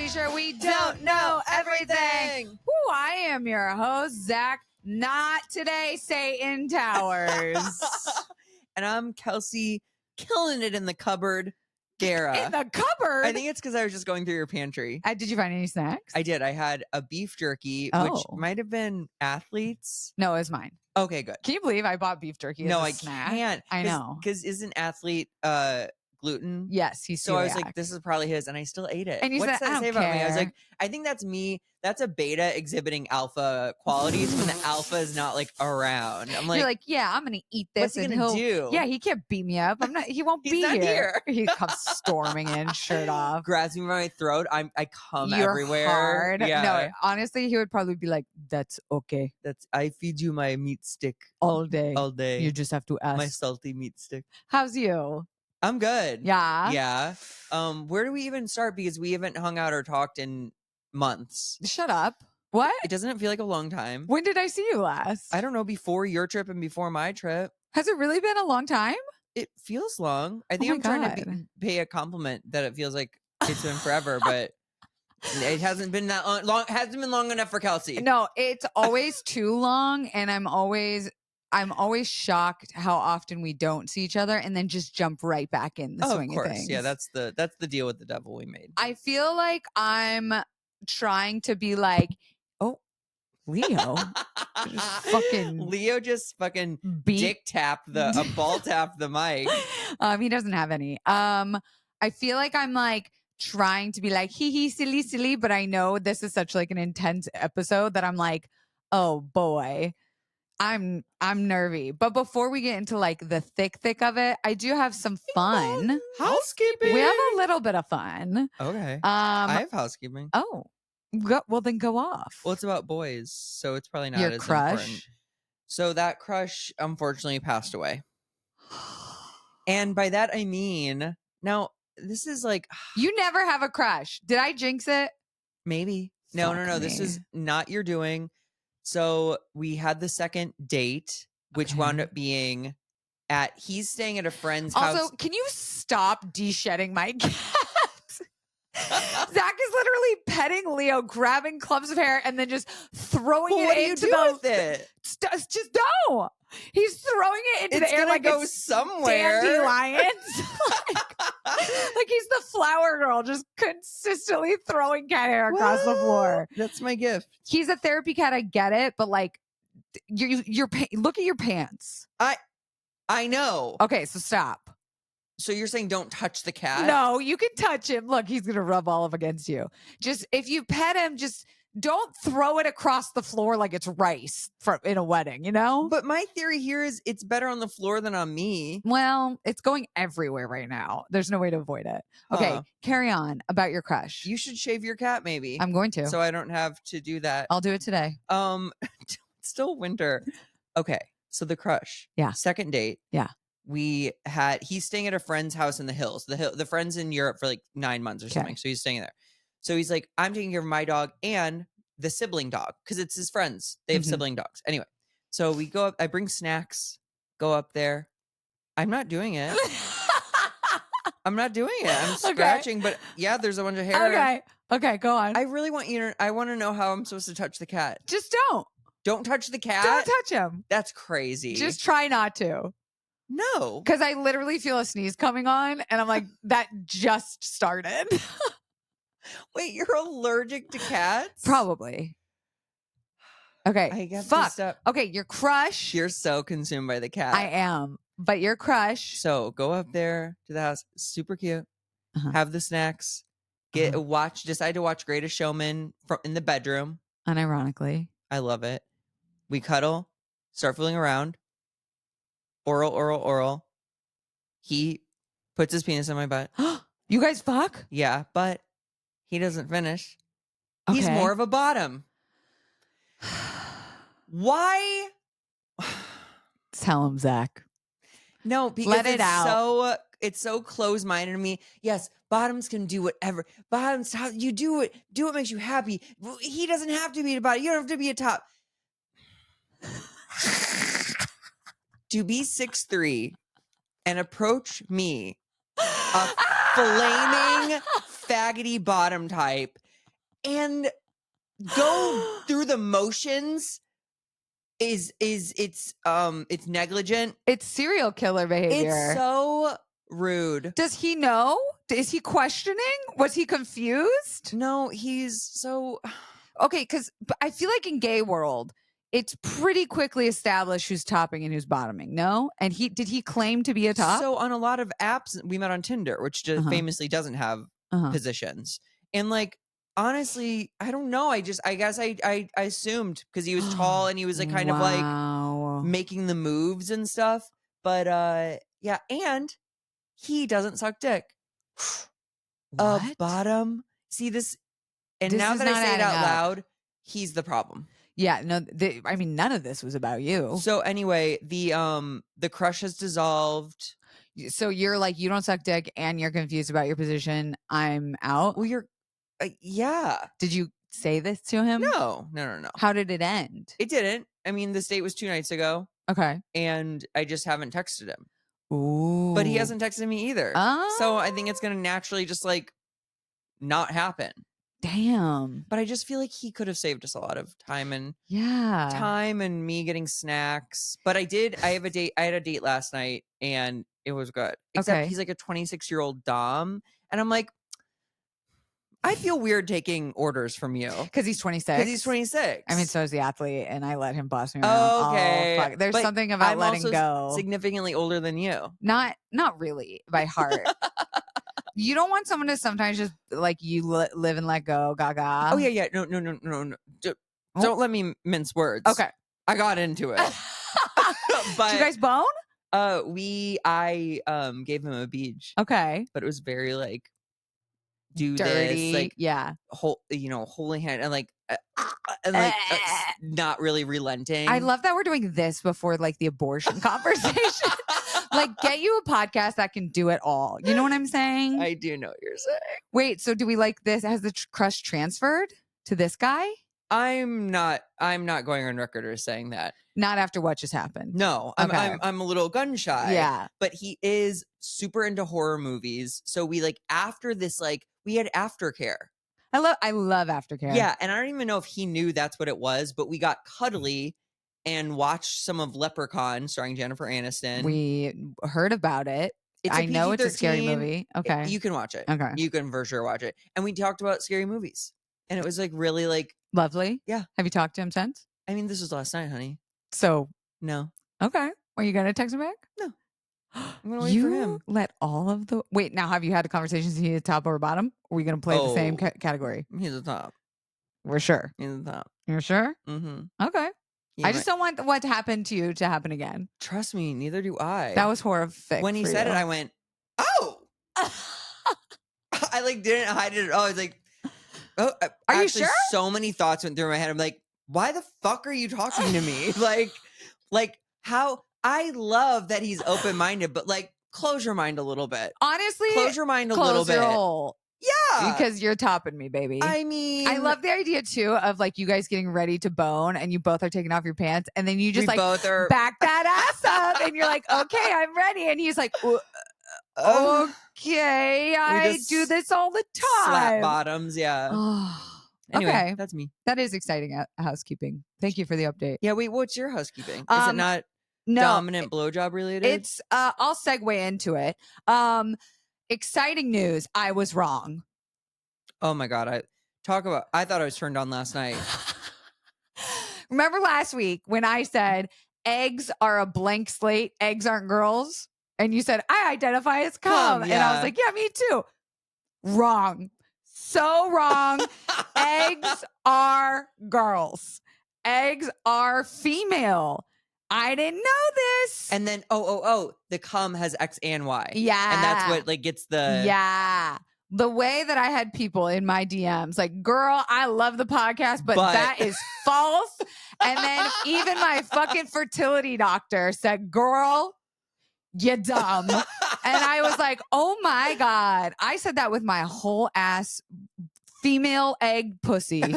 absolutely sure we don't know everything. Woo, I am your host, Zach. Not today, Satan Towers. And I'm Kelsey, killing it in the cupboard. Darragh. In the cupboard? I think it's because I was just going through your pantry. Did you find any snacks? I did. I had a beef jerky, which might have been athletes. No, it was mine. Okay, good. Can you believe I bought beef jerky as a snack? I can't. I know. Because isn't athlete gluten? Yes, he's so celiac. I was like, this is probably his, and I still ate it. And you What's said, that I say don't about me? I was care. like, I think that's me. That's a beta exhibiting alpha qualities when the alpha is not like around. I'm like, you're like, yeah, I'm gonna eat this. what's he gonna do? Yeah, he can't beat me up. I'm not. He won't He's be not here. He comes storming in, shirt off. grabs me by my throat. I come You're everywhere. hard. Yeah. No, honestly, he would probably be like, "That's okay." I feed you my meat stick all day. all day. You just have to ask. My salty meat stick. How's you? I'm good. Yeah. Yeah. Where do we even start? Because we haven't hung out or talked in months. Shut up. What? It doesn't feel like a long time. When did I see you last? I don't know, before your trip and before my trip. Has it really been a long time? It feels long. I think my I'm trying to God. pay a compliment that it feels like it's been forever, but it hasn't been that long. Hasn't been long enough for Kelsey. No, it's always too long, and I'm always shocked how often we don't see each other and then just jump right back in the swing of things. Yeah, that's the deal with the devil we made. I feel like I'm trying to be like, oh, Leo. Leo just fucking dick tap ball tap the mic. He doesn't have any. I feel like I'm like trying to be like hee silly, but I know this is such like an intense episode that I'm like, oh boy. I'm nervy. But before we get into like the thick of it, I do have some fun. Housekeeping. We have a little bit of fun. Okay. I have housekeeping. Oh. Well, then go off. Well, it's about boys, so it's probably not Your as crush? important. So that crush unfortunately passed away. And by that I mean, now this is like You never have a crush. Did I jinx it? maybe. No. Fuck This me. is not your doing. So we had the second date, which wound up being he's staying at a friend's house. Also, can you stop de-shedding my cat? Zach is literally petting Leo, grabbing clumps of hair, and then just throwing Well, what do it you into do with it? Just don't. He's throwing it into It's the air gonna like go it's somewhere. dandelions. like he's the flower girl, just consistently throwing cat hair across the floor. That's my gift. He's a therapy cat. I get it, but like, look at your pants. I know. Okay, so stop. So you're saying don't touch the cat? No, you can touch him. Look, he's gonna rub all up against you. Just if you pet him, just don't throw it across the floor like it's rice in a wedding, you know? But my theory here is it's better on the floor than on me. Well, it's going everywhere right now. There's no way to avoid it. Okay, carry on about your crush. You should shave your cat, maybe. I'm going to. So I don't have to do that. I'll do it today. It's still winter. Okay, so the crush. Yeah. Second date. Yeah. He's staying at a friend's house in the hills. The friend's in Europe for like 9 months or something. So he's staying there. So he's like, I'm taking care of my dog and the sibling dog because it's his friends. They have sibling dogs. Anyway, so we go up. I bring snacks, go up there. I'm not doing it. I'm not doing it. I'm scratching, but yeah, there's a bunch of hair. Okay, go on. I really want I want to know how I'm supposed to touch the cat. Just don't. Don't touch the cat? Don't touch him. That's crazy. Just try not to. No. Because I literally feel a sneeze coming on and I'm like, that just started. Wait, you're allergic to cats? Probably. Okay. I guess fuck. Okay, your crush. You're so consumed by the cat. I am. But your crush. So go up there to the house. Super cute. Have the snacks. Decide to watch Greatest Showman in the bedroom. Unironically. I love it. We cuddle. Start fooling around. Oral. He puts his penis in my butt. You guys fuck? Yeah, but he doesn't finish. Okay. He's more of a bottom. Why? Tell him, Zach. No, because it's so close-minded to me. Yes, bottoms can do whatever. Bottoms, you do it. Do what makes you happy. He doesn't have to be a bottom. You don't have to be a top. To be 6'3" and approach me, a flaming faggoty bottom type, and go through the motions it's negligent. It's serial killer behavior. It's so rude. Does he know? Is he questioning? Was he confused? No, he's so Okay, because I feel like in gay world, it's pretty quickly established who's topping and who's bottoming. No, and did he claim to be a top? So on a lot of apps, we met on Tinder, which just famously doesn't have positions. And like honestly, I don't know. I guess I assumed because he was tall and he was like kind of like making the moves and stuff. But yeah, and he doesn't suck dick. What? A bottom. See this, and This now is that I not say it adding out up. loud, he's the problem. Yeah, no, I mean, none of this was about you. So anyway, the crush has dissolved. So you're like, you don't suck dick and you're confused about your position. I'm out. Well, you're, yeah. Did you say this to him? No. How did it end? It didn't. I mean, this date was 2 nights ago. Okay. And I just haven't texted him. Ooh. But he hasn't texted me either. So I think it's going to naturally just like not happen. Damn. But I just feel like he could have saved us a lot of time and me getting snacks. But I had a date last night and it was good. Except he's like a 26-year-old dom. And I'm like, I feel weird taking orders from you. Because he's 26? Because he's 26. I mean, so is the athlete, and I let him boss me around. Okay. Oh, fuck. There's something about letting go. Significantly older than you. Not really, by heart. You don't want someone to sometimes just, like, you live and let go, gaga. Oh, yeah. No. Don't let me mince words. Okay. I got into it. But, did you guys bone? I gave him a beach. Okay. But it was very, like, do dirty, this, like, yeah, holding hand and like not really relenting. I love that we're doing this before like the abortion conversation. Like, get you a podcast that can do it all. You know what I'm saying? I do know what you're saying. Wait, so do we like this? Has the crush transferred to this guy? I'm not going on record as saying that. Not after what just happened. No, okay. I'm a little gun shy. Yeah, but he is super into horror movies. So we like after this, like we had aftercare. I love aftercare. Yeah, and I don't even know if he knew that's what it was, but we got cuddly and watched some of Leprechaun starring Jennifer Aniston. We heard about it. I know it's a scary movie. Okay, you can watch it. Okay, you can for sure watch it. And we talked about scary movies, and it was like really like lovely. Yeah. Have you talked to him since? I mean, this was last night, honey. So no. Okay. Are you gonna text him back? No. I'm gonna wait for him. Let all of the wait. Now, have you had a conversation? Is he a top or bottom? Or are we gonna play the same category? He's a top. We're sure. He's a top. You're sure? Mm-hmm. Okay. I just don't want what happened to you to happen again. Trust me, neither do I. That was horrific. When he said it, I went, "Oh!" I like didn't hide it at all. I was like, "Oh." Are you sure? So many thoughts went through my head. I'm like, "Why the fuck are you talking to me?" like how I love that he's open minded, but like close your mind a little bit. Honestly, close your mind a little bit. Yeah. Because you're topping me, baby. I mean, I love the idea too of like you guys getting ready to bone and you both are taking off your pants and then you just like back that ass up and you're like, okay, I'm ready. And he's like, okay, I do this all the time. Slap bottoms, yeah. Anyway, okay. That's me. That is exciting housekeeping. Thank you for the update. Yeah, wait, what's your housekeeping? Is it not dominant blowjob related? It's I'll segue into it. Exciting news. I was wrong. Oh my God. I thought I was turned on last night. Remember last week when I said eggs are a blank slate, eggs aren't girls? And you said, I identify as cum. Yeah. And I was like, yeah, me too. Wrong. So wrong. Eggs are girls. Eggs are female. I didn't know this. And then, the cum has X and Y. Yeah. And that's what like gets the... Yeah. The way that I had people in my DMs like, girl, I love the podcast, but that is false. And then even my fucking fertility doctor said, girl, you dumb. And I was like, oh my God. I said that with my whole ass female egg pussy.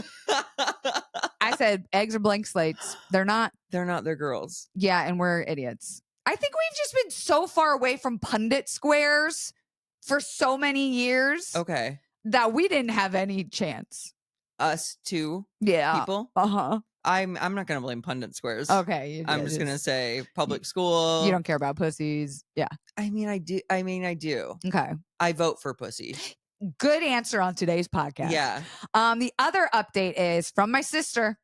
I said eggs are blank slates. They're not. They're girls. Yeah, and we're idiots. I think we've just been so far away from pundit squares for so many years. Okay. That we didn't have any chance. us two Yeah. people. Uh-huh. I'm not gonna blame pundit squares. Okay. I'm just gonna say public school. You don't care about pussies. Yeah. I mean, I do. Okay. I vote for pussy. Good answer on today's podcast. Yeah. The other update is from my sister.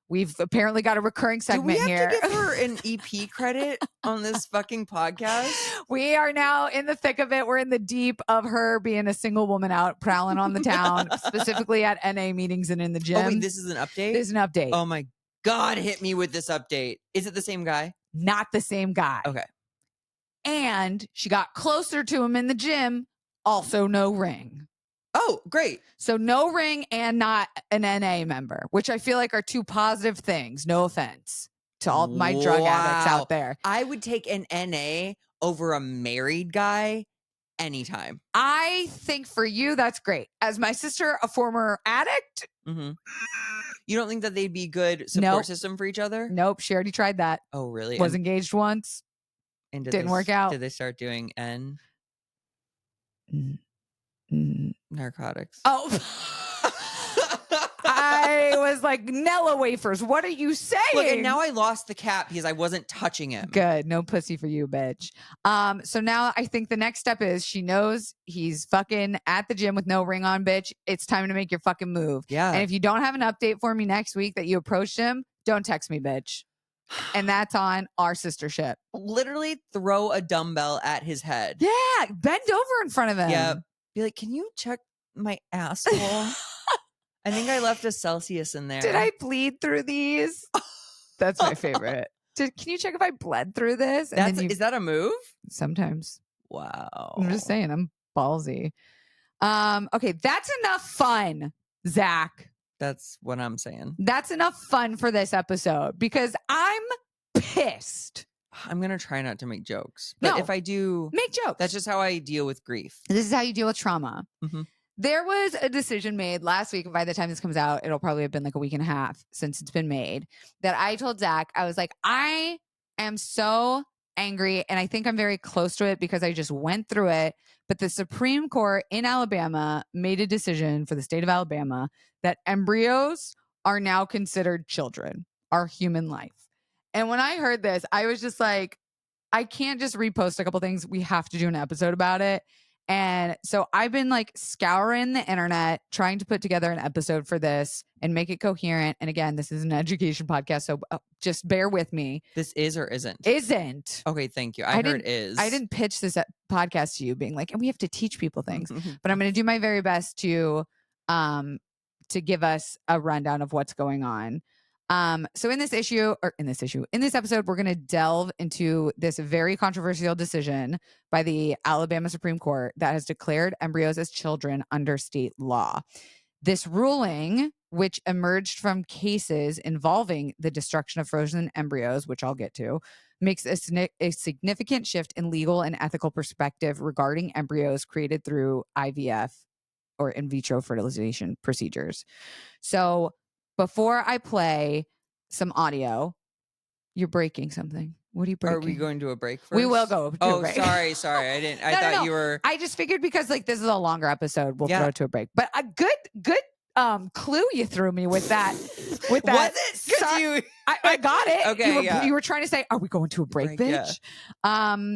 We've apparently got a recurring segment here. Do we have to give her an EP credit on this fucking podcast? We are now in the thick of it. We're in the deep of her being a single woman out prowling on the town, specifically at NA meetings and in the gym. Oh, wait, this is an update? This is an update. Oh, my God, hit me with this update. Is it the same guy? Not the same guy. Okay. And she got closer to him in the gym. Also, no ring. Oh, great. So no ring and not an NA member, which I feel like are two positive things. No offense to all my drug addicts out there. I would take an NA over a married guy anytime. I think for you, that's great. As my sister, a former addict. Mm-hmm. You don't think that they'd be good support system for each other? Nope. She already tried that. Oh, really? Was engaged once. And didn't work out. Did they start doing narcotics? Oh. I was like, Nella wafers. What are you saying? Look, and now I lost the cat because I wasn't touching him. Good. No pussy for you, bitch. So now I think the next step is she knows he's fucking at the gym with no ring on, bitch. It's time to make your fucking move. Yeah. And if you don't have an update for me next week that you approached him, don't text me, bitch. And that's on our sistership. Literally throw a dumbbell at his head. Yeah. Bend over in front of him. Yeah. Be like, can you check my asshole? I think I left a Celsius in there. Did I bleed through these? That's my favorite. Can you check if I bled through this? And is that a move? Sometimes. Wow. I'm just saying, I'm ballsy. Okay, that's enough fun, Zach. That's what I'm saying. That's enough fun for this episode because I'm pissed. I'm going to try not to make jokes. But if I do, make jokes. That's just how I deal with grief. This is how you deal with trauma. Mm-hmm. There was a decision made last week. By the time this comes out, it'll probably have been like a week and a half since it's been made, that I told Zach, I was like, I am so angry. And I think I'm very close to it because I just went through it. But the Supreme Court in Alabama made a decision for the state of Alabama that embryos are now considered children, are human life. And when I heard this, I was just like, I can't just repost a couple things. We have to do an episode about it. And so I've been like scouring the internet, trying to put together an episode for this and make it coherent. And again, this is an education podcast, so just bear with me. This is or isn't? Isn't. Okay, thank you. I heard is. I didn't pitch this podcast to you being like, and we have to teach people things. But I'm going to do my very best to give us a rundown of what's going on. So in this episode, we're going to delve into this very controversial decision by the Alabama Supreme Court that has declared embryos as children under state law. This ruling, which emerged from cases involving the destruction of frozen embryos, which I'll get to, makes a significant shift in legal and ethical perspective regarding embryos created through IVF or in vitro fertilization procedures. So before I play some audio, you're breaking something. What are you breaking? Are we going to a break first? We will go to a break. Sorry. I didn't. I thought you were. I just figured because like this is a longer episode, we'll throw it to a break. But a good clue you threw me with that. With that, was it? Sorry, I got it. Okay, you were trying to say, "Are we going to a break, bitch?" Yeah.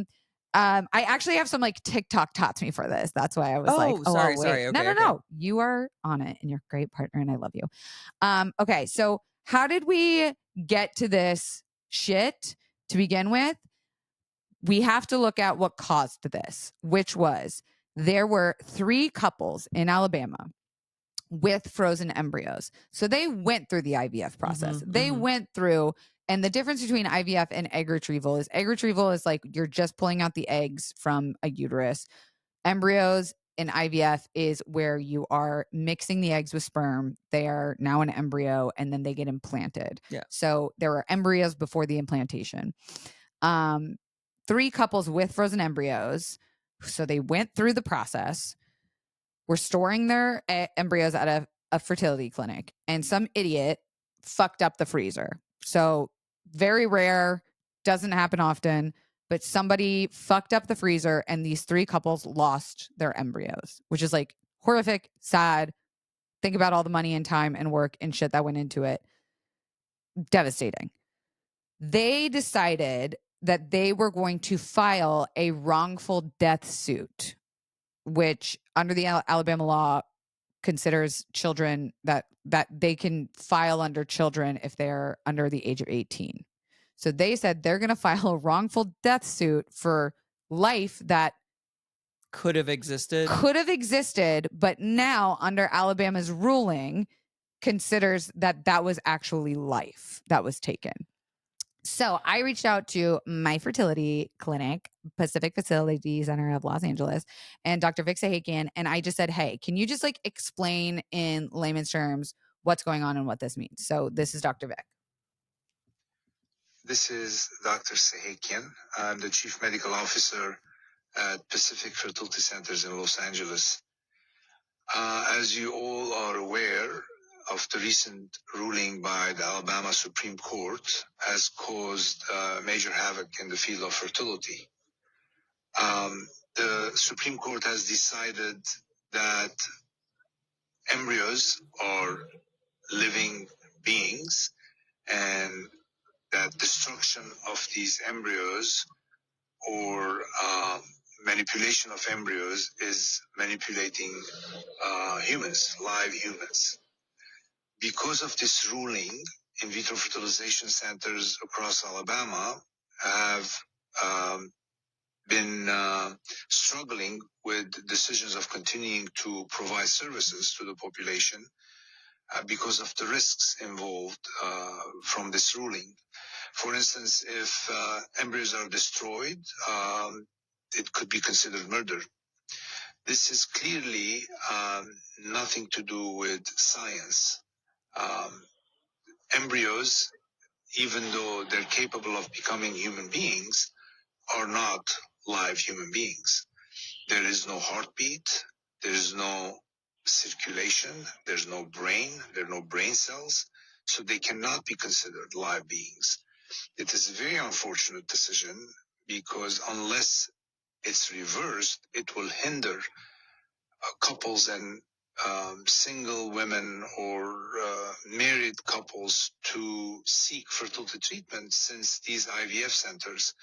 I actually have some like TikTok taught me for this. That's why I was like, "Oh, sorry. Okay, no. You are on it, and you're a great partner, and I love you." Okay, so how did we get to this shit to begin with? We have to look at what caused this, which was there were 3 couples in Alabama with frozen embryos. So they went through the IVF process. They went through, and the difference between IVF and egg retrieval is like you're just pulling out the eggs from a uterus. Embryos in IVF is where you are mixing the eggs with sperm. They are now an embryo and then they get implanted. Yeah. So there were embryos before the implantation. 3 couples with frozen embryos. So they went through the process. Were storing their embryos at a fertility clinic, and some idiot fucked up the freezer. So very rare, doesn't happen often, but somebody fucked up the freezer, and these 3 couples lost their embryos, which is like horrific, sad. Think about all the money and time and work and shit that went into it. Devastating. They decided that they were going to file a wrongful death suit, which under the Alabama law considers children that they can file under children if they're under the age of 18. So they said they're going to file a wrongful death suit for life that could have existed, but now under Alabama's ruling considers that was actually life that was taken. So I reached out to my fertility clinic, Pacific Fertility Center of Los Angeles, and Dr. Vic Sahakian, and I just said, hey, can you just like explain in layman's terms what's going on and what this means? So this is Dr. Vic. This is Dr. Sahakian. I'm the Chief Medical Officer at Pacific Fertility Centers in Los Angeles. As you all are aware of the recent ruling by the Alabama Supreme Court has caused major havoc in the field of fertility. The Supreme Court has decided that embryos are living beings and that destruction of these embryos or manipulation of embryos is manipulating humans, live humans. Because of this ruling, in vitro fertilization centers across Alabama have been struggling with decisions of continuing to provide services to the population because of the risks involved from this ruling. For instance, if embryos are destroyed, it could be considered murder. This is clearly nothing to do with science. Embryos, even though they're capable of becoming human beings, are not live human beings. There is no heartbeat, there is no circulation, there's no brain, there are no brain cells, so they cannot be considered live beings. It is a very unfortunate decision because unless it's reversed, it will hinder couples and single women or married couples to seek fertility treatment, since these IVF centers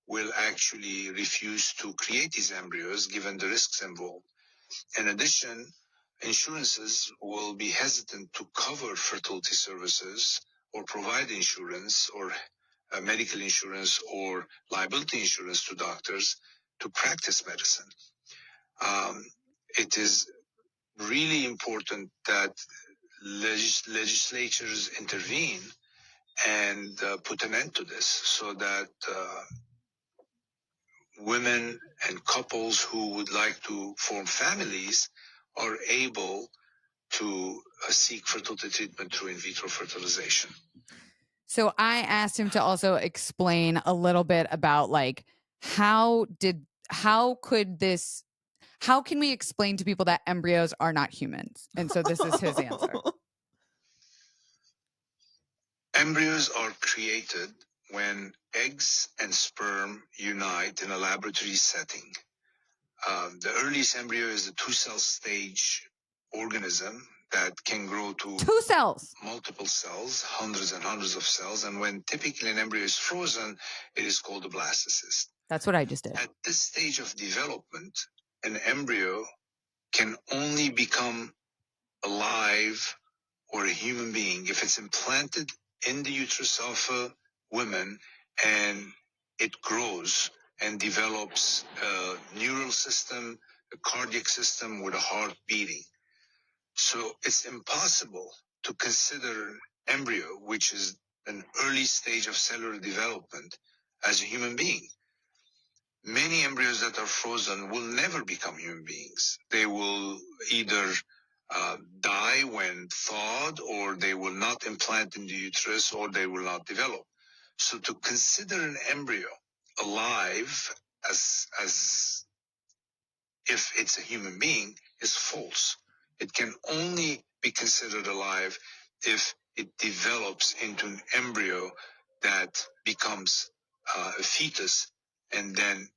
will actually refuse to create these embryos given the risks involved. In addition, insurances will be hesitant to cover fertility services or provide insurance or medical insurance or liability insurance to doctors to practice medicine. It is really important that legislatures intervene and put an end to this so that women and couples who would like to form families are able to seek fertility treatment through in vitro fertilization. So I asked him to also explain a little bit about like how can we explain to people that embryos are not humans? And so this is his answer. Embryos are created when eggs and sperm unite in a laboratory setting. The earliest embryo is a two-cell stage organism that can grow to 2 cells, multiple cells, hundreds and hundreds of cells. And when typically an embryo is frozen, it is called a blastocyst. That's what I just did. At this stage of development, an embryo can only become alive or a human being if it's implanted in the uterus of a woman and it grows and develops a neural system, a cardiac system with a heart beating. So it's impossible to consider an embryo, which is an early stage of cellular development, as a human being. Many embryos that are frozen will never become human beings. They will either die when thawed, or they will not implant in the uterus, or they will not develop. So to consider an embryo alive as if it's a human being is false. It can only be considered alive if it develops into an embryo that becomes a fetus and then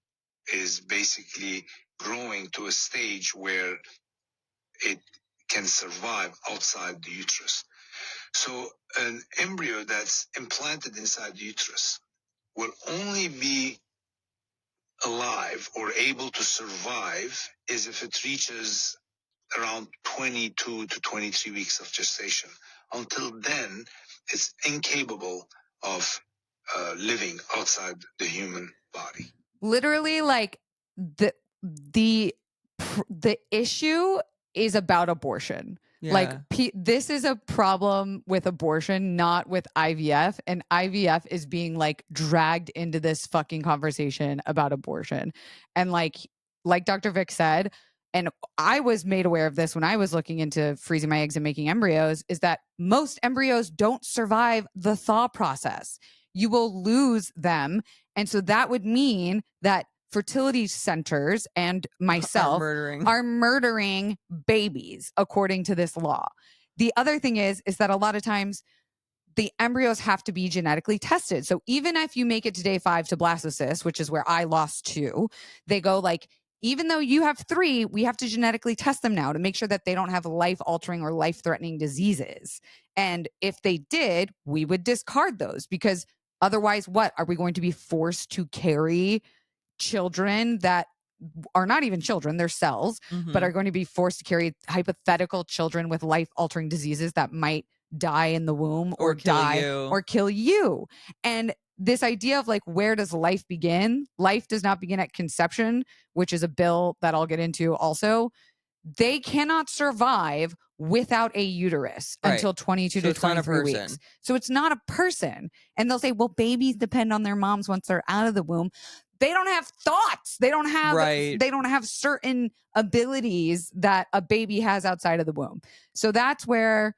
is basically growing to a stage where it can survive outside the uterus. So an embryo that's implanted inside the uterus will only be alive or able to survive is if it reaches around 22 to 23 weeks of gestation. Until then, it's incapable of living outside the human body. Literally, like the issue is about abortion. Like Yeah. this is a problem with abortion, not with IVF, and IVF is being like dragged into this fucking conversation about abortion. And like Dr. Vic said, and I was made aware of this when I was looking into freezing my eggs and making embryos, is that most embryos don't survive the thaw process. You will lose them. And so that would mean that fertility centers and myself are murdering babies according to this law. The other thing is that a lot of times the embryos have to be genetically tested. So even if you make it to day 5 to blastocyst, which is where I lost 2, they go like, even though you have 3, we have to genetically test them now to make sure that they don't have life-altering or life-threatening diseases. And if they did, we would discard those because otherwise, what? Are we going to be forced to carry children that are not even children, they're cells, but are going to be forced to carry hypothetical children with life-altering diseases that might die in the womb or kill you. And this idea of like, where does life begin? Life does not begin at conception, which is a bill that I'll get into also. They cannot survive without a uterus until 22 to 23 weeks. So it's not a person. And they'll say, well, babies depend on their moms once they're out of the womb. They don't have thoughts. They don't have certain abilities that a baby has outside of the womb. So that's where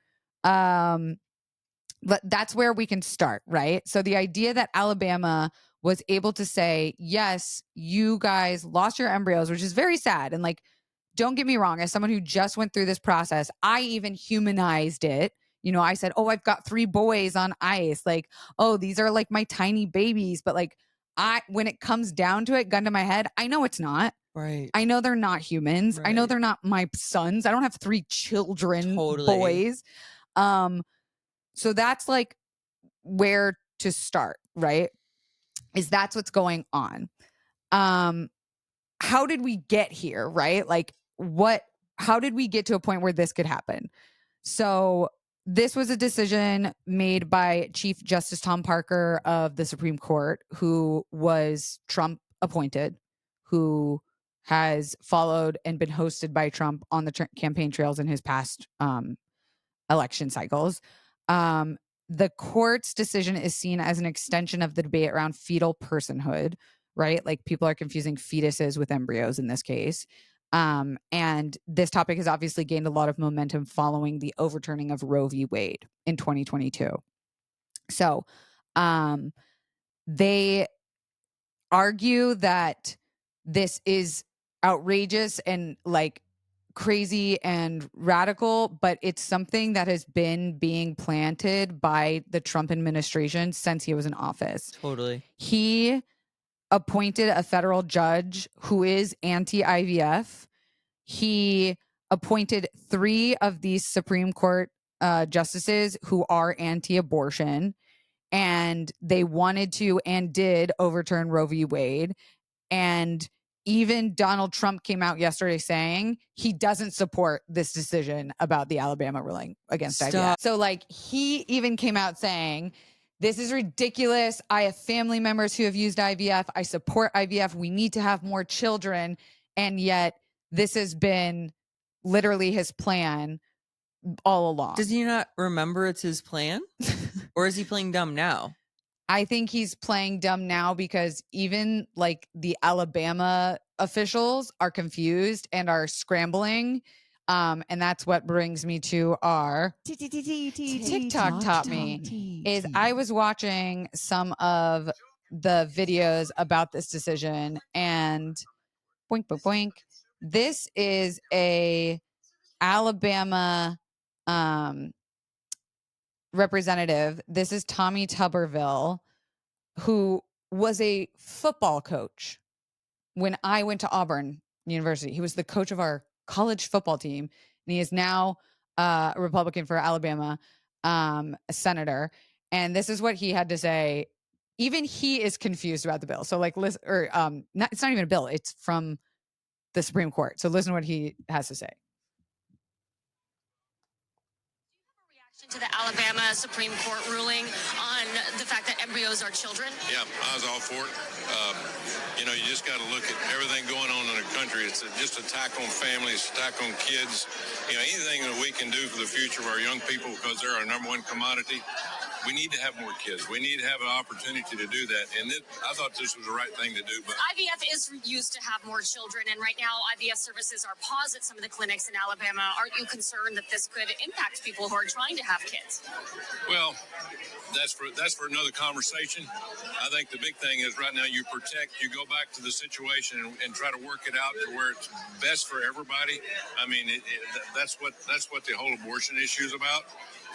but that's where we can start, right? So the idea that Alabama was able to say, yes, you guys lost your embryos, which is very sad. And like, don't get me wrong, as someone who just went through this process, I even humanized it. You know, I said, oh, I've got 3 boys on ice. Like, oh, these are like my tiny babies. But like, when it comes down to it, gun to my head, I know it's not. Right. I know they're not humans. I know they're not my sons. I don't have 3 children, boys. So that's like where to start, right? Is that's what's going on. How did we get here, right? Like how did we get to a point where this could happen? So this was a decision made by Chief Justice Tom Parker of the Supreme Court, who was Trump appointed, who has followed and been hosted by Trump on the campaign trails in his past election cycles. The court's decision is seen as an extension of the debate around fetal personhood, right? Like people are confusing fetuses with embryos in this case. And this topic has obviously gained a lot of momentum following the overturning of Roe v. Wade in 2022. So they argue that this is outrageous and like crazy and radical, but it's something that has been being planted by the Trump administration since he was in office. Totally. He appointed a federal judge who is anti-IVF. He appointed 3 of these Supreme Court justices who are anti-abortion, and they wanted to and did overturn Roe v. Wade. And even Donald Trump came out yesterday saying he doesn't support this decision about the Alabama ruling against IVF. So like he even came out saying, this is ridiculous. I have family members who have used IVF. I support IVF. We need to have more children. And yet this has been literally his plan all along. Does he not remember it's his plan? Or is he playing dumb now? I think he's playing dumb now because even like the Alabama officials are confused and are scrambling. And that's what brings me to our TikTok taught me is I was watching some of the videos about this decision and boink, boink, boink. This is a Alabama representative. This is Tommy Tuberville, who was a football coach when I went to Auburn University. He was the coach of our college football team. and he is now a Republican for Alabama, a senator. And this is what he had to say. Even he is confused about the bill. So like, listen, or it's not even a bill. It's from the Supreme Court. So listen to what he has to say. To the Alabama Supreme Court ruling on the fact that embryos are children? Yeah, I was all for it. You just got to look at everything going on in the country. It's just attack on families, attack on kids. Anything that we can do for the future of our young people, because they're our number one commodity. We need to have more kids. We need to have an opportunity to do that. And I thought this was the right thing to do. But IVF is used to have more children, and right now IVF services are paused at some of the clinics in Alabama. Aren't you concerned that this could impact people who are trying to have kids? Well, that's for another conversation. I think the big thing is right now you go back to the situation and try to work it out to where it's best for everybody. I mean, that's what the whole abortion issue is about.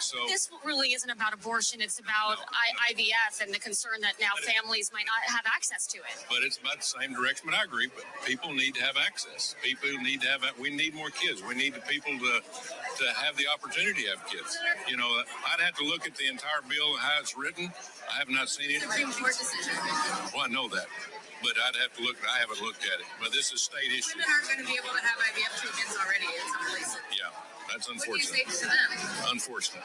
So this really isn't about abortion. It's about IVF and the concern that now families might not have access to it. But it's about the same direction. But I agree. But people need to have access. People need to have. We need more kids. We need the people to have the opportunity to have kids. I'd have to look at the entire bill and how it's written. I have not seen it. Supreme Court decision. Well, I know that. But I'd have to look. I haven't looked at it. But this is state issue. Women aren't going to be able to have IVF treatments already in some places. Yeah. That's unfortunate. What do you say to them? Unfortunate.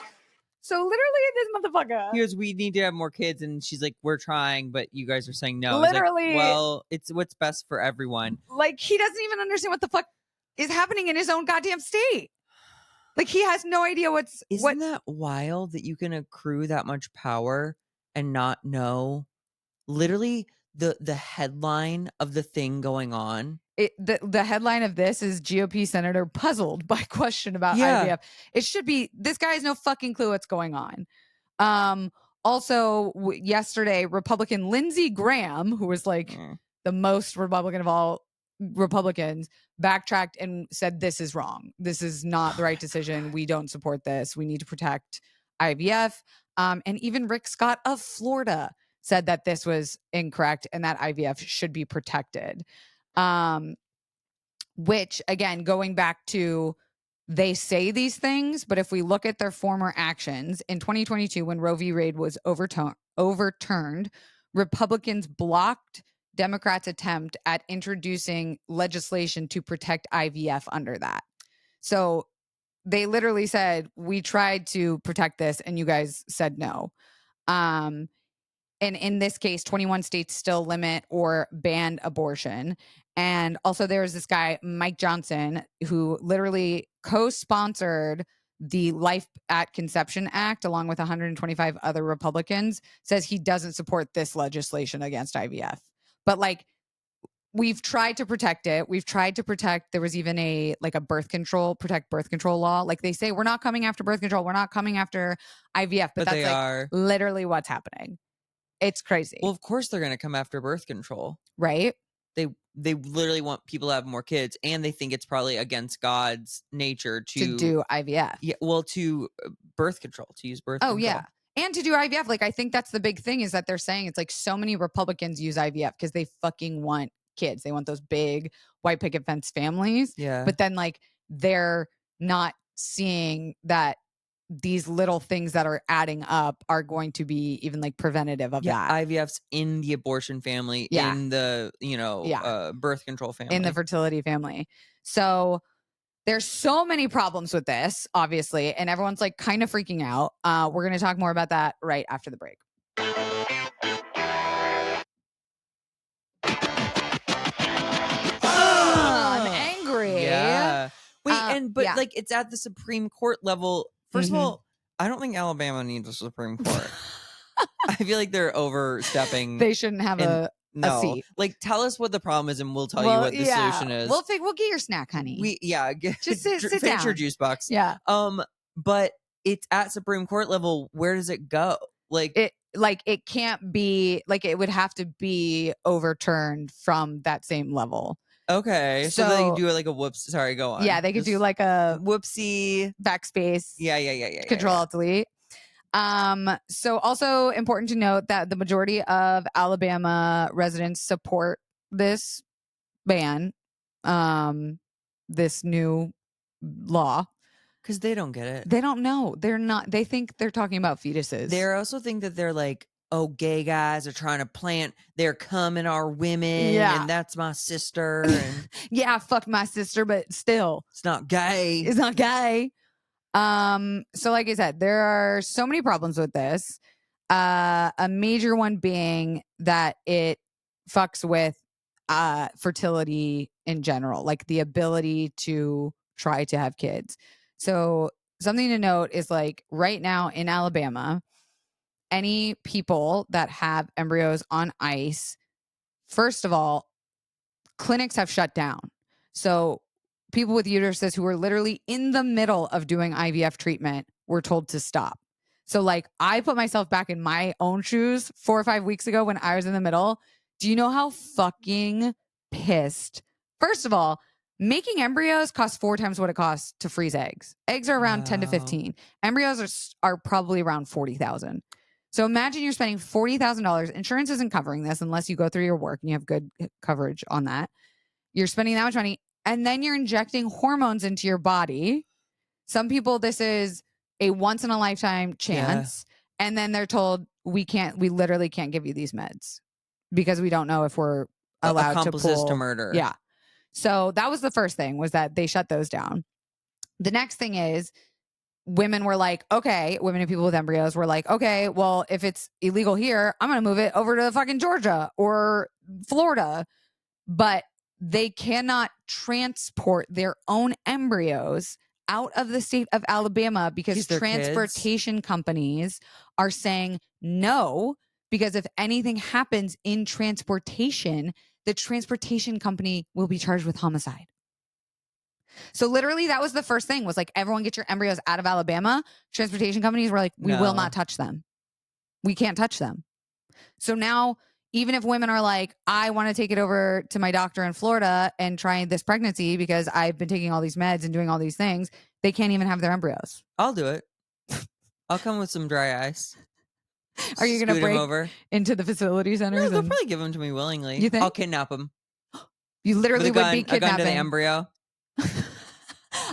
So literally, this motherfucker. He goes, we need to have more kids, and she's like, we're trying, but you guys are saying no. Literally, like, well, it's what's best for everyone. Like, he doesn't even understand what the fuck is happening in his own goddamn state. Like, he has no idea Isn't that wild that you can accrue that much power and not know? Literally, the headline of the thing going on. The headline of this is GOP senator puzzled by question about IVF. It should be, this guy has no fucking clue what's going on. Also, yesterday, Republican Lindsey Graham, who was like the most Republican of all Republicans, backtracked and said, this is wrong. This is not the right decision. We don't support this. We need to protect IVF. And even Rick Scott of Florida said that this was incorrect and that IVF should be protected. Which, again, going back to, they say these things, but if we look at their former actions, in 2022, when Roe v. Wade was overturned, Republicans blocked Democrats' attempt at introducing legislation to protect IVF under that. So they literally said, we tried to protect this and you guys said no. And in this case, 21 states still limit or ban abortion. And also there's this guy, Mike Johnson, who literally co-sponsored the Life at Conception Act along with 125 other Republicans, says he doesn't support this legislation against IVF. But like, we've tried to protect it. We've tried to protect, there was even a birth control law. Like, they say, we're not coming after birth control. We're not coming after IVF, but that's they are literally what's happening. It's crazy. Well, of course they're going to come after birth control. Right? They literally want people to have more kids, and they think it's probably against God's nature to do IVF. Yeah, well, to birth control, to use birth control. Oh, yeah. And to do IVF. Like, I think that's the big thing, is that they're saying it's like so many Republicans use IVF because they fucking want kids. They want those big white picket fence families. Yeah. But then, like, they're not seeing that these little things that are adding up are going to be even like preventative of that. IVF's in the abortion family, in the, birth control family. In the fertility family. So there's so many problems with this, obviously, and everyone's like kind of freaking out. We're going to talk more about that right after the break. I'm angry. Yeah. Wait, like, it's at the Supreme Court level. First of all, I don't think Alabama needs a Supreme Court. I feel like they're overstepping. They shouldn't have a seat. Like, tell us what the problem is, and we'll tell you what the solution is. We'll get your snack, honey. Just sit fix down. your juice box. Yeah. But it's at Supreme Court level. Where does it go? It can't be, like, it would have to be overturned from that same level. Okay, so they can do like a whoops. Sorry, go on. Yeah, they could do like a whoopsie backspace. Yeah. Control Alt Delete. So also important to note that the majority of Alabama residents support this ban, this new law. Because they don't get it. They don't know. They're not. They think they're talking about fetuses. They also think that they're like, oh, gay guys are trying to plant their cum in our women. Yeah. And that's my sister. And yeah, fuck my sister, but still, it's not gay. it's not gay. So like I said, there are so many problems with this. A major one being that it fucks with fertility in general, like the ability to try to have kids. So something to note is like right now in Alabama, any people that have embryos on ice, first of all, clinics have shut down. So people with uteruses who were literally in the middle of doing IVF treatment were told to stop. So like I put myself back in my own shoes 4 or 5 weeks ago when I was in the middle. Do you know how fucking pissed? First of all, making embryos costs 4 times what it costs to freeze eggs. Eggs are around 10 to 15. Embryos are probably around 40,000. So imagine you're spending $40,000. Insurance isn't covering this unless you go through your work and you have good coverage on that. You're spending that much money and then you're injecting hormones into your body. Some people, this is a once in a lifetime chance. Yeah. And then they're told, we literally can't give you these meds because we don't know if we're allowed to pull. To murder. Yeah. So that was the first thing, was that they shut those down. The next thing is, women were like, okay, women and people with embryos were like, okay, well, if it's illegal here, I'm going to move it over to fucking Georgia or Florida. But they cannot transport their own embryos out of the state of Alabama because transportation companies are saying no, because if anything happens in transportation, the transportation company will be charged with homicide. So literally that was the first thing, was like, everyone get your embryos out of Alabama. Transportation companies were like, we will not touch them. We can't touch them. So now, even if women are like, I want to take it over to my doctor in Florida and try this pregnancy because I've been taking all these meds and doing all these things, they can't even have their embryos. I'll do it. I'll come with some dry ice. Are you going to break over into the facility centers? No, they'll probably give them to me willingly. You think? I'll kidnap them. You literally would be kidnapping. A gun to the embryo.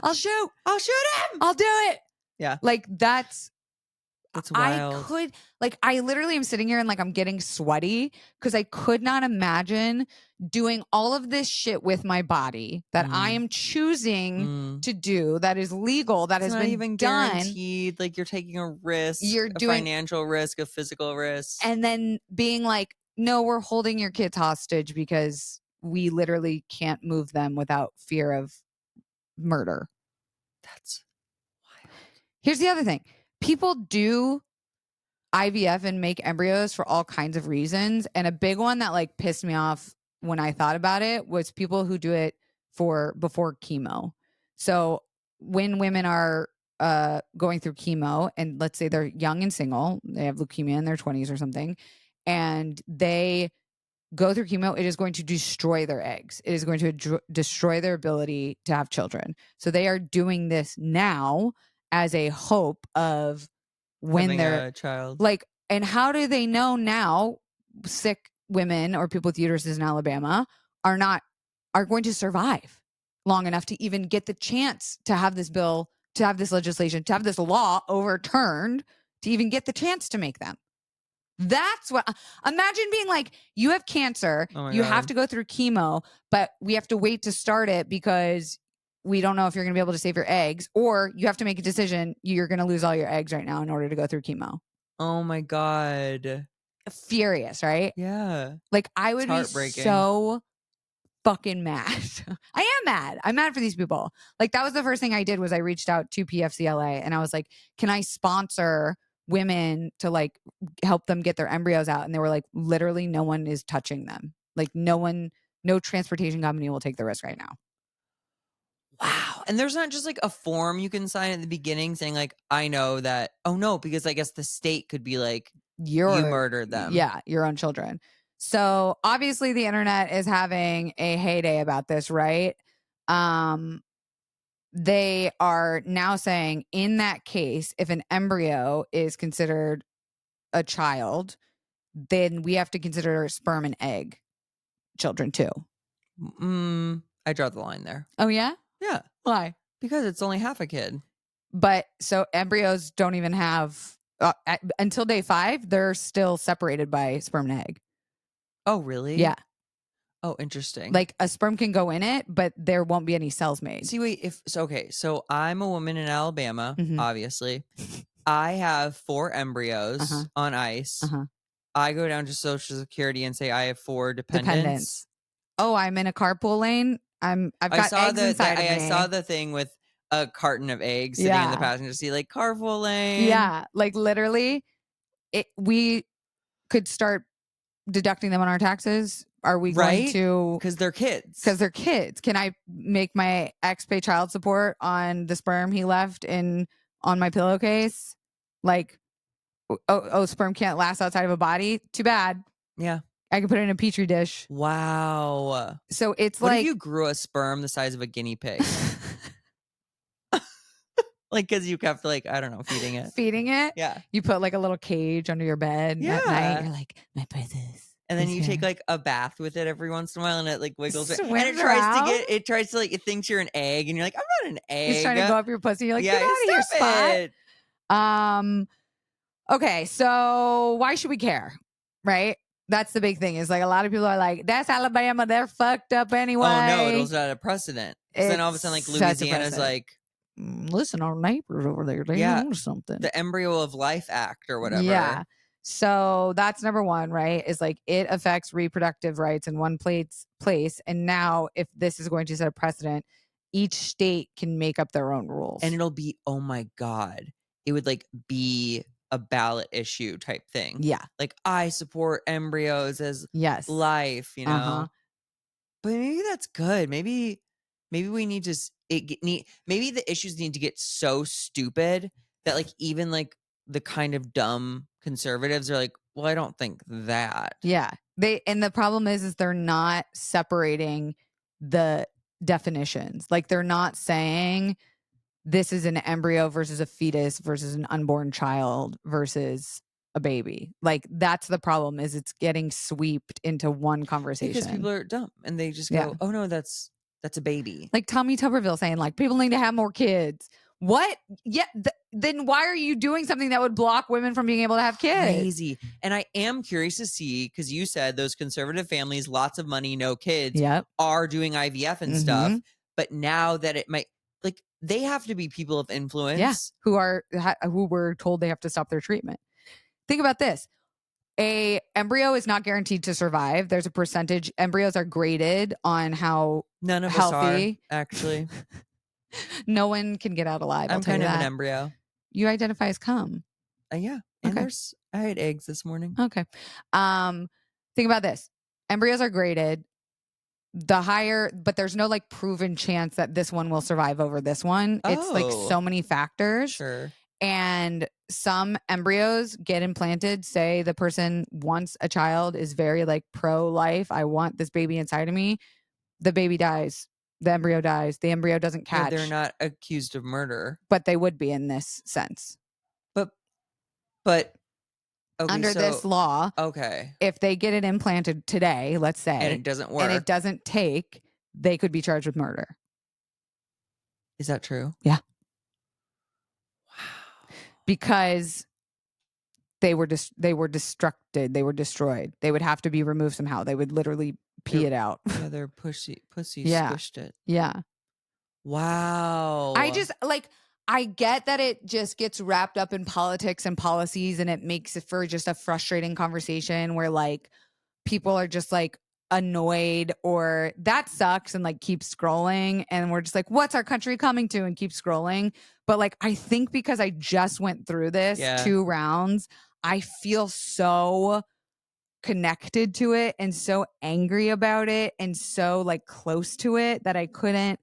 I'll shoot him. I'll do it. Yeah. Like that's wild. I literally am sitting here and like I'm getting sweaty because I could not imagine doing all of this shit with my body that I am choosing to do, that is legal, that has been even done. Guaranteed. Like you're taking a risk, a financial risk, a physical risk. And then being like, no, we're holding your kids hostage because we literally can't move them without fear of murder. That's wild. Here's the other thing. People do IVF and make embryos for all kinds of reasons. And a big one that like pissed me off when I thought about it was people who do it before chemo. So when women are going through chemo, and let's say they're young and single, they have leukemia in their 20s or something, and they go through chemo, it is going to destroy their eggs. It is going to destroy their ability to have children. So they are doing this now as a hope of when having they're a child. Like, and how do they know now sick women or people with uteruses in Alabama are going to survive long enough to even get the chance to have this bill, to have this legislation, to have this law overturned, to even get the chance to make them? That's what, imagine being like, you have cancer, you have to go through chemo, but we have to wait to start it because we don't know if you're going to be able to save your eggs, or you have to make a decision, you're going to lose all your eggs right now in order to go through chemo. Oh my God. Furious, right? Yeah. Like I would be so fucking mad. I am mad. I'm mad for these people. Like that was the first thing I did, was I reached out to PFCLA and I was like, can I sponsor women to like help them get their embryos out? And they were like, literally no one is touching them. Like no transportation company will take the risk right now. Wow. And there's not just like a form you can sign at the beginning saying like, I know that, oh no, because I guess the state could be like, you murdered them. Yeah, your own children. So obviously the internet is having a heyday about this, right? They are now saying in that case, if an embryo is considered a child, then we have to consider sperm and egg children too. I draw the line there. Oh yeah? Yeah. Why? Because it's only half a kid. But so embryos don't even have until day 5. They're still separated by sperm and egg. Oh, really? Yeah, Oh, interesting. like a sperm can go in it, but there won't be any cells made. See, wait, okay, so I'm a woman in Alabama, Mhm. obviously. I have 4 embryos Uh-huh. on ice. Uh-huh. I go down to Social Security and say I have 4 dependents. Oh, I'm in a carpool lane. I've got eggs inside of me. I saw the thing with a carton of eggs sitting in the Yeah. passenger seat, like carpool lane. Yeah, like literally, we could start deducting them on our taxes. Are we going Right? to? Because they're kids. Because they're kids. Can I make my ex pay child support on the sperm he left on my pillowcase? Like, sperm can't last outside of a body. Too bad. Yeah. I can put it in a petri dish. Wow. So it's What like if you grew a sperm the size of a guinea pig? Like, because you kept, like, I don't know, feeding it. feeding it. Yeah. You put like a little cage under your bed at night. You're like, my princess. And then is you take here." like a bath with it every once in a while, and it like wiggles it, and Swims it tries around? it tries to like, it thinks you're an egg, and you're like, I'm not an egg. He's trying to go up your pussy. You're like, yeah, get out of here, stop Spot. it. Okay, so why should we care? Right? That's the big thing. Is like a lot of people are like, that's Alabama. They're fucked up anyway. Oh no, it'll set a precedent. Then all of a sudden, like It sets a Louisiana's precedent. like, listen, our neighbors over there, they Yeah. know something. the Embryo of Life Act or whatever. Yeah. So that's number one, right? Is like it affects reproductive rights in one place. And now, if this is going to set a precedent, each state can make up their own rules. And it'll be, oh my God, it would like be a ballot issue type thing. Yeah. Like, I support embryos as Yes. life, you know? Uh-huh. But maybe that's good. Maybe we need to maybe the issues need to get so stupid that like even like the kind of dumb conservatives are like, well, I don't think that. Yeah. And the problem is they're not separating the definitions. Like they're not saying this is an embryo versus a fetus versus an unborn child versus a baby. Like that's the problem, is it's getting swept into one conversation. Because people are dumb and they just go, Yeah. oh no, that's a baby. Like Tommy Tuberville saying like people need to have more kids. What? Yeah. Then why are you doing something that would block women from being able to have kids? Crazy. And I am curious to see, because you said those conservative families, lots of money, no kids, Yep. are doing IVF and stuff. But now that it might, like, they have to be people of influence. Yeah. Who were told they have to stop their treatment. Think about this. A embryo is not guaranteed to survive. There's a percentage. Embryos are graded on how None of healthy. us are, actually. No one can get out alive. I'm kind of an embryo. You identify as cum. Yeah. And Okay. I had eggs this morning. Okay. Think about this. Embryos are graded. The higher, but there's no like proven chance that this one will survive over this one. It's like so many factors. Sure. And some embryos get implanted. Say the person wants a child, is very like pro-life. I want this baby inside of me. The baby dies. The embryo dies. The embryo doesn't catch. They're not accused of murder. But they would be in this sense. But okay, under this law, okay, if they get it implanted today, let's say, and it doesn't work, and it doesn't take, they could be charged with murder. Is that true? Yeah. Wow. Because they were destructed. They were destroyed. They would have to be removed somehow. They would literally pee it out. Yeah, their pussy Yeah. squished it. Yeah. Wow. I just like, I get that it just gets wrapped up in politics and policies, and it makes it for just a frustrating conversation where like people are just like annoyed or that sucks and like keep scrolling, and we're just like, what's our country coming to, and keep scrolling. But like, I think because I just went through this 2 rounds, I feel so connected to it and so angry about it and so like close to it that I couldn't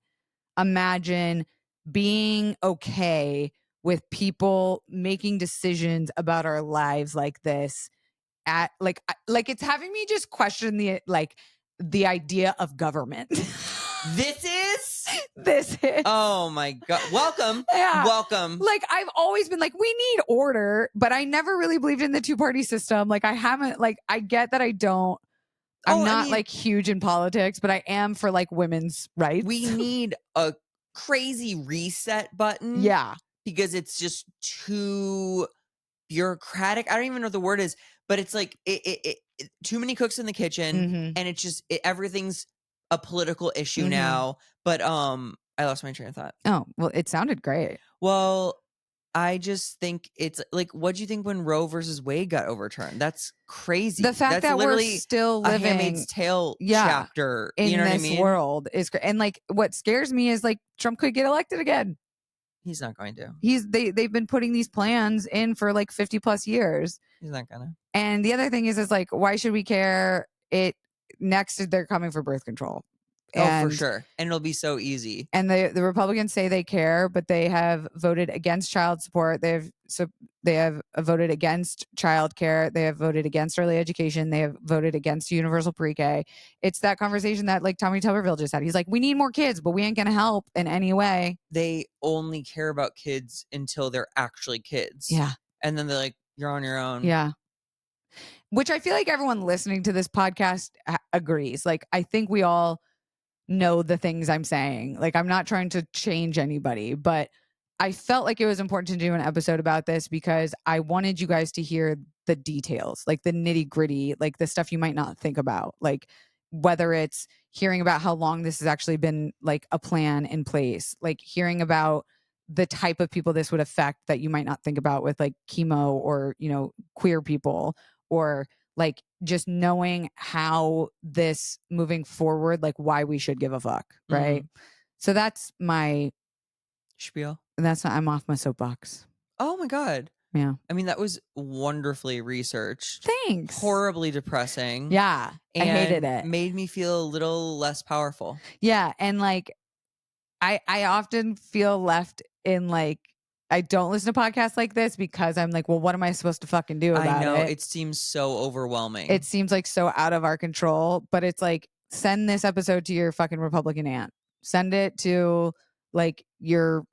imagine being okay with people making decisions about our lives like this at like it's having me just question the idea of government. This is oh my God, welcome. Yeah. Welcome. Like I've always been like, we need order, but I never really believed in the 2-party system. Like I haven't, like I get that I'm not like huge in politics, but I am for like women's rights. We need a crazy reset button. Yeah. because it's just too bureaucratic. I don't even know what the word is, but it's like it too many cooks in the kitchen, and it's just everything's a political issue now. But I lost my train of thought. Oh, well, it sounded great. Well, I just think it's like, what do you think when Roe versus Wade got overturned? That's crazy. The fact That's that we're literally still a living Handmaid's Tale chapter. in You know what I this mean? world is great. And like, what scares me is like Trump could get elected again. He's not going to. They've been putting these plans in for like 50 plus years. He's not gonna. And the other thing is like, why should we care? Next, they're coming for birth control. Oh, for sure. And it'll be so easy. And the Republicans say they care, but they have voted against child support. They have voted against child care. They have voted against early education. They have voted against universal pre-K. It's that conversation that like Tommy Tuberville just had. He's like, we need more kids, but we ain't going to help in any way. They only care about kids until they're actually kids. Yeah. And then they're like, you're on your own. Yeah. Which I feel like everyone listening to this podcast agrees. Like, I think we all know the things I'm saying. Like, I'm not trying to change anybody, but I felt like it was important to do an episode about this because I wanted you guys to hear the details, like the nitty gritty, like the stuff you might not think about, like whether it's hearing about how long this has actually been like a plan in place, like hearing about the type of people this would affect that you might not think about with like chemo or, you know, queer people, or like just knowing how this moving forward, like why we should give a fuck. Right. So that's my spiel. I'm off my soapbox. Oh my God. Yeah. I mean, that was wonderfully researched. Thanks. Horribly depressing. Yeah. I hated it. Made me feel a little less powerful. Yeah. And like, I often feel left in like, I don't listen to podcasts like this because I'm like, well, what am I supposed to fucking do about it? I know. It seems so overwhelming. It seems like so out of our control, but it's like, send this episode to your fucking Republican aunt. Send it to like your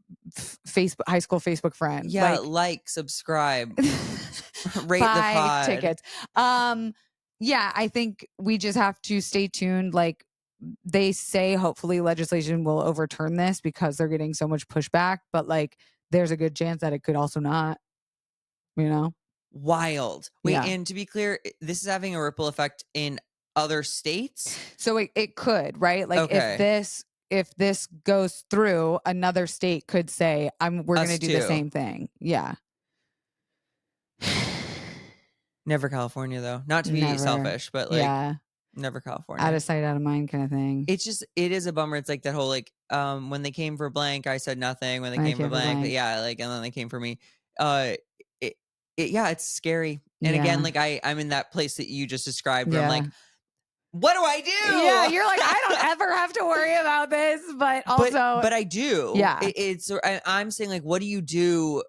Facebook, high school Facebook friend. Yeah. Like subscribe, rate buy the pod. tickets. Yeah, I think we just have to stay tuned. Like, they say hopefully legislation will overturn this because they're getting so much pushback, but like there's a good chance that it could also not, you know? Wild. Wait, Yeah. and to be clear, this is having a ripple effect in other states? So it could, right? Like Okay. if this goes through, another state could say, we're Us gonna do too. the same thing. Yeah. Never California though. Not to be Never. selfish, but like yeah. never California. Out of sight, out of mind kind of thing. It is a bummer. It's like that whole like when they came for blank, I said nothing. When they came for blank, yeah, like, and then they came for me. Yeah, it's scary. And again, like I'm in that place that you just described where I'm like, what do I do? Yeah, you're like, I don't ever have to worry about this, but also, but I do. Yeah. I'm saying like, what do you do?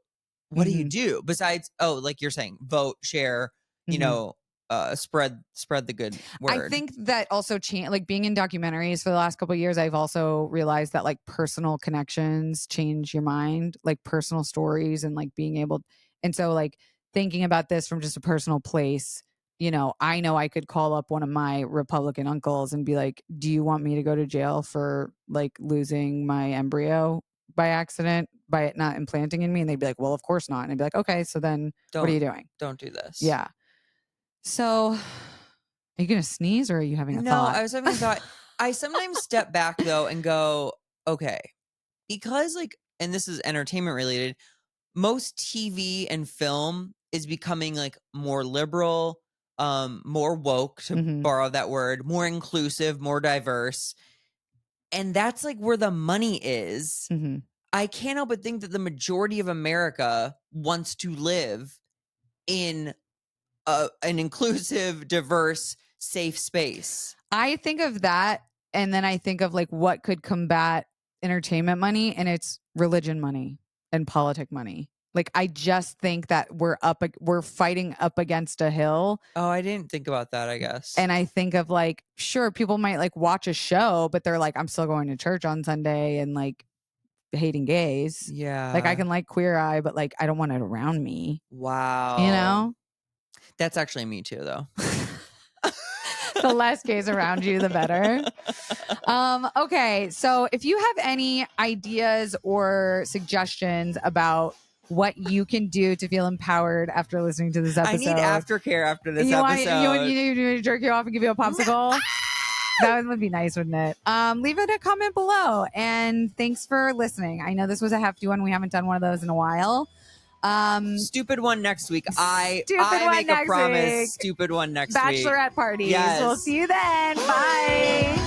What do you do besides? Oh, like you're saying, vote, share. You know, spread the good word. I think that also like being in documentaries for the last couple of years, I've also realized that like personal connections change your mind, like personal stories and like being able. And so like thinking about this from just a personal place, you know I could call up one of my Republican uncles and be like, do you want me to go to jail for like losing my embryo by accident, by it not implanting in me? And they'd be like, well, of course not. And I'd be like, okay, so then what are you doing? Don't do this. Yeah. So, are you going to sneeze or are you having a thought? No, I was having a thought. I sometimes step back though and go, okay, because like, and this is entertainment related, most TV and film is becoming like more liberal, more woke, to borrow that word, more inclusive, more diverse. And that's like where the money is. I can't help but think that the majority of America wants to live in an inclusive, diverse, safe space. I think of that, and then I think of like what could combat entertainment money, and it's religion money and politic money. Like, I just think that we're fighting up against a hill. Oh, I didn't think about that, I guess. And I think of like, sure, people might like watch a show, but they're like, I'm still going to church on Sunday and like hating gays. Yeah. Like, I can like Queer Eye, but like I don't want it around me. Wow. You know? That's actually me too, though. The less gays around you, the better. Okay, so if you have any ideas or suggestions about what you can do to feel empowered after listening to this episode, I need aftercare after this you episode. need to jerk you off and give you a popsicle. That would be nice, wouldn't it? Leave it a comment below. And thanks for listening. I know this was a hefty one. We haven't done one of those in a while. Stupid one next week. I one make a next promise. week. Stupid one next week. Bachelorette parties. Yes. We'll see you then. Bye.